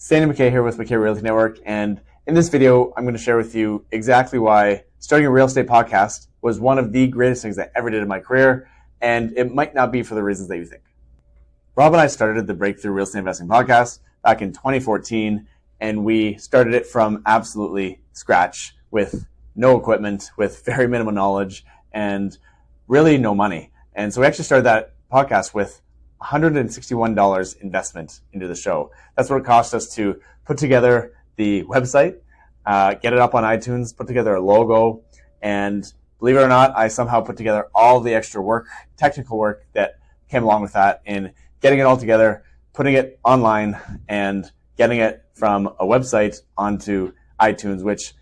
Sandy MacKay here with MacKay Realty Network, and in this video, I'm going to share with you exactly why starting a real estate podcast was one of the greatest things I ever did in my career, and it might not be for the reasons that you think. Rob and I started the Breakthrough Real Estate Investing podcast back in 2014, and we started it from absolutely scratch with no equipment, with very minimal knowledge, and really no money. And so we actually started that podcast with $161 investment into the show. That's what it cost us to put together the website, get it up on iTunes, put together a logo, and believe it or not, I somehow put together all the extra work, technical work that came along with that in getting it all together, putting it online, and getting it from a website onto iTunes, which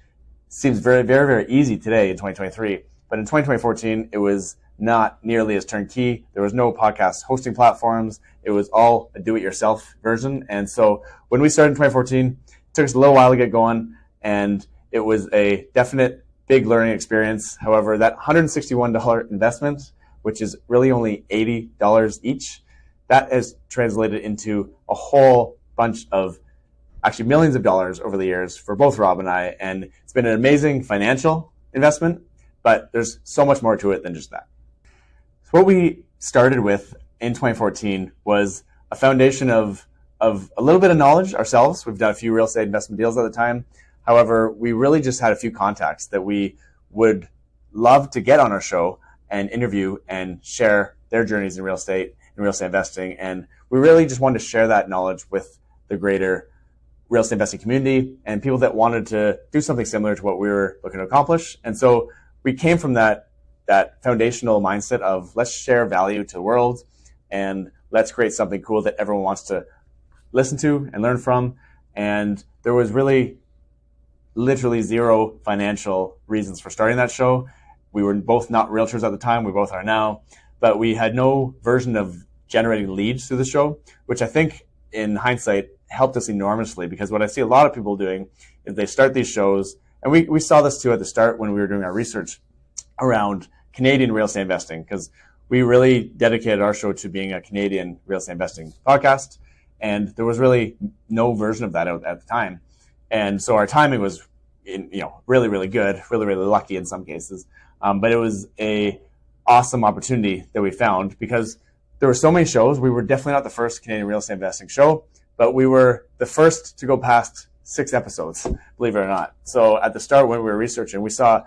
seems very, very, very easy today in 2023. But in 2014, it was not nearly as turnkey. There was no podcast hosting platforms. It was all a do-it-yourself version. And so when we started in 2014, it took us a little while to get going, and it was a definite big learning experience. However, that $161 investment, which is really only $80 each, that has translated into a whole bunch of actually millions of dollars over the years for both Rob and I. And it's been an amazing financial investment, but there's so much more to it than just that. So what we started with in 2014 was a foundation of a little bit of knowledge ourselves. We've done a few real estate investment deals at the time. However, we really just had a few contacts that we would love to get on our show and interview and share their journeys in real estate and real estate investing. And we really just wanted to share that knowledge with the greater real estate investing community and people that wanted to do something similar to what we were looking to accomplish. And so we came from that foundational mindset of let's share value to the world and let's create something cool that everyone wants to listen to and learn from. And there was really literally zero financial reasons for starting that show. We were both not realtors at the time. We both are now, but we had no version of generating leads through the show, which I think in hindsight helped us enormously, because what I see a lot of people doing is they start these shows, and we saw this too at the start when we were doing our research around Canadian real estate investing, because we really dedicated our show to being a Canadian real estate investing podcast, and there was really no version of that out at the time. And so our timing was really, really good, really, really lucky in some cases. But it was a awesome opportunity that we found, because there were so many shows. We were definitely not the first Canadian real estate investing show, but we were the first to go past 6 episodes, believe it or not. So at the start when we were researching, we saw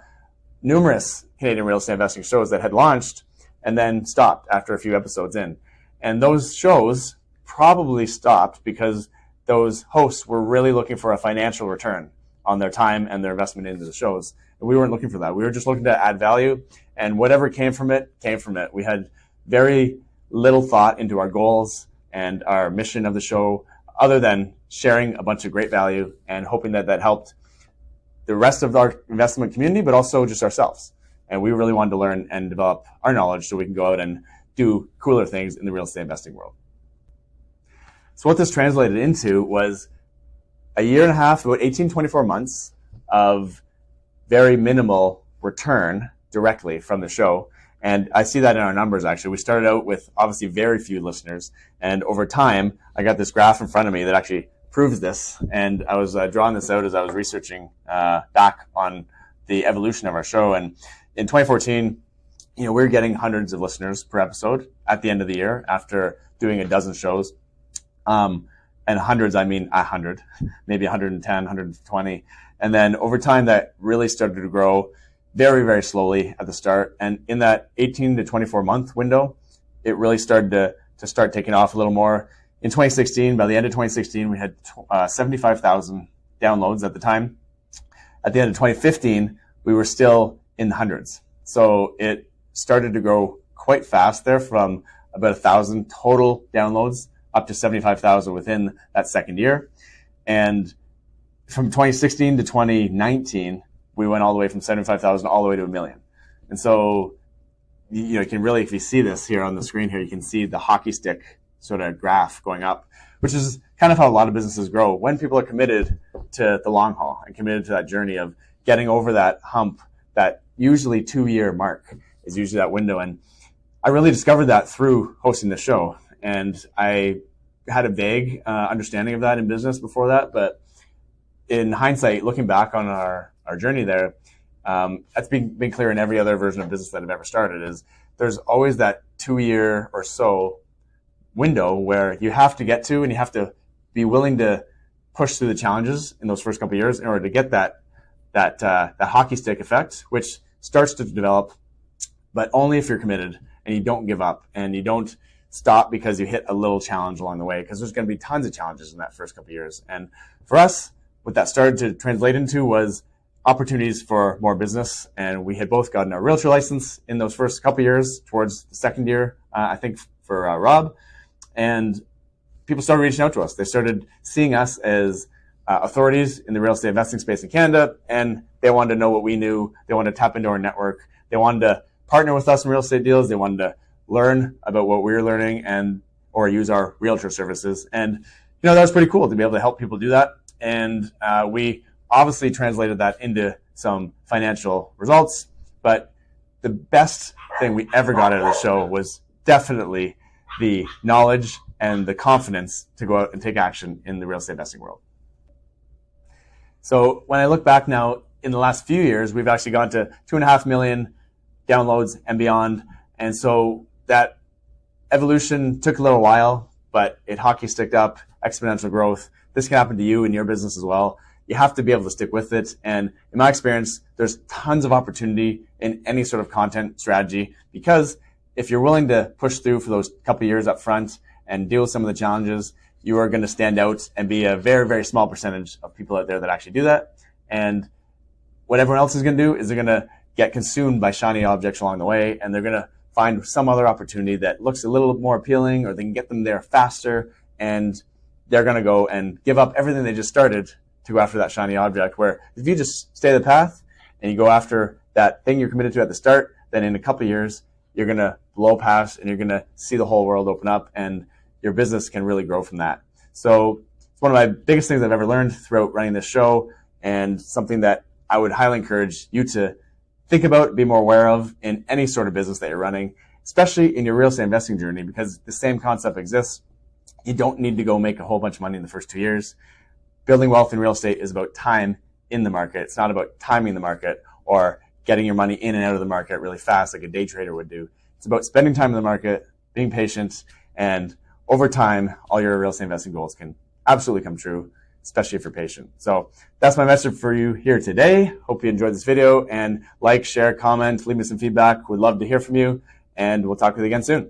numerous Canadian real estate investing shows that had launched and then stopped after a few episodes in. And those shows probably stopped because those hosts were really looking for a financial return on their time and their investment into the shows. And we weren't looking for that. We were just looking to add value, and whatever came from it, came from it. We had very little thought into our goals and our mission of the show, other than sharing a bunch of great value and hoping that that helped the rest of our investment community, but also just ourselves. And we really wanted to learn and develop our knowledge so we can go out and do cooler things in the real estate investing world. So what this translated into was a year and a half, about 18, 24 months of very minimal return directly from the show. And I see that in our numbers, actually. We started out with obviously very few listeners. And over time, I got this graph in front of me that actually proves this. And I was drawing this out as I was researching back on the evolution of our show. And in 2014, we were getting hundreds of listeners per episode at the end of the year after doing a dozen shows. And hundreds, I mean 100, maybe 110, 120. And then over time, that really started to grow very, very slowly at the start. And in that 18 to 24 month window, it really started to start taking off a little more. In 2016, by the end of 2016, we had 75,000 downloads at the time. At the end of 2015, we were still in the hundreds. So it started to grow quite fast there, from about 1,000 total downloads up to 75,000 within that second year. And from 2016 to 2019, we went all the way from 75,000 all the way to 1 million. And so, you can really, if you see this here on the screen here, you can see the hockey stick sort of graph going up, which is kind of how a lot of businesses grow when people are committed to the long haul and committed to that journey of getting over that hump. That usually 2-year mark is usually that window. And I really discovered that through hosting the show. And I had a vague understanding of that in business before that, but in hindsight, looking back on our journey there, that's been clear in every other version of business that I've ever started, is there's always that 2-year or so window where you have to get to, and you have to be willing to push through the challenges in those first couple of years in order to get that hockey stick effect, which starts to develop, but only if you're committed and you don't give up and you don't stop because you hit a little challenge along the way, because there's going to be tons of challenges in that first couple of years. And for us, what that started to translate into was opportunities for more business. And we had both gotten our realtor license in those first couple of years, towards the second year, I think, for Rob. And people started reaching out to us. They started seeing us as authorities in the real estate investing space in Canada, and they wanted to know what we knew. They wanted to tap into our network. They wanted to partner with us in real estate deals. They wanted to learn about what we were learning or use our realtor services. And, that was pretty cool to be able to help people do that. And we obviously translated that into some financial results. But the best thing we ever got out of the show was definitely the knowledge and the confidence to go out and take action in the real estate investing world. So when I look back now, in the last few years, we've actually gone to 2.5 million downloads and beyond. And so that evolution took a little while, but it hockey sticked up, exponential growth. This can happen to you in your business as well. You have to be able to stick with it. And in my experience, there's tons of opportunity in any sort of content strategy, because if you're willing to push through for those couple of years up front and deal with some of the challenges, you are going to stand out and be a very, very small percentage of people out there that actually do that. And what everyone else is going to do is they're going to get consumed by shiny objects along the way, and they're going to find some other opportunity that looks a little more appealing, or they can get them there faster, and they're going to go and give up everything they just started to go after that shiny object. Where if you just stay the path and you go after that thing you're committed to at the start, then in a couple of years, you're going to blow past and you're going to see the whole world open up, and your business can really grow from that. So it's one of my biggest things I've ever learned throughout running this show, and something that I would highly encourage you to think about, be more aware of in any sort of business that you're running, especially in your real estate investing journey, because the same concept exists. You don't need to go make a whole bunch of money in the first 2 years. Building wealth in real estate is about time in the market. It's not about timing the market or getting your money in and out of the market really fast like a day trader would do. It's about spending time in the market, being patient, and over time, all your real estate investing goals can absolutely come true, especially if you're patient. So that's my message for you here today. Hope you enjoyed this video, and like, share, comment, leave me some feedback. We'd love to hear from you, and we'll talk with you again soon.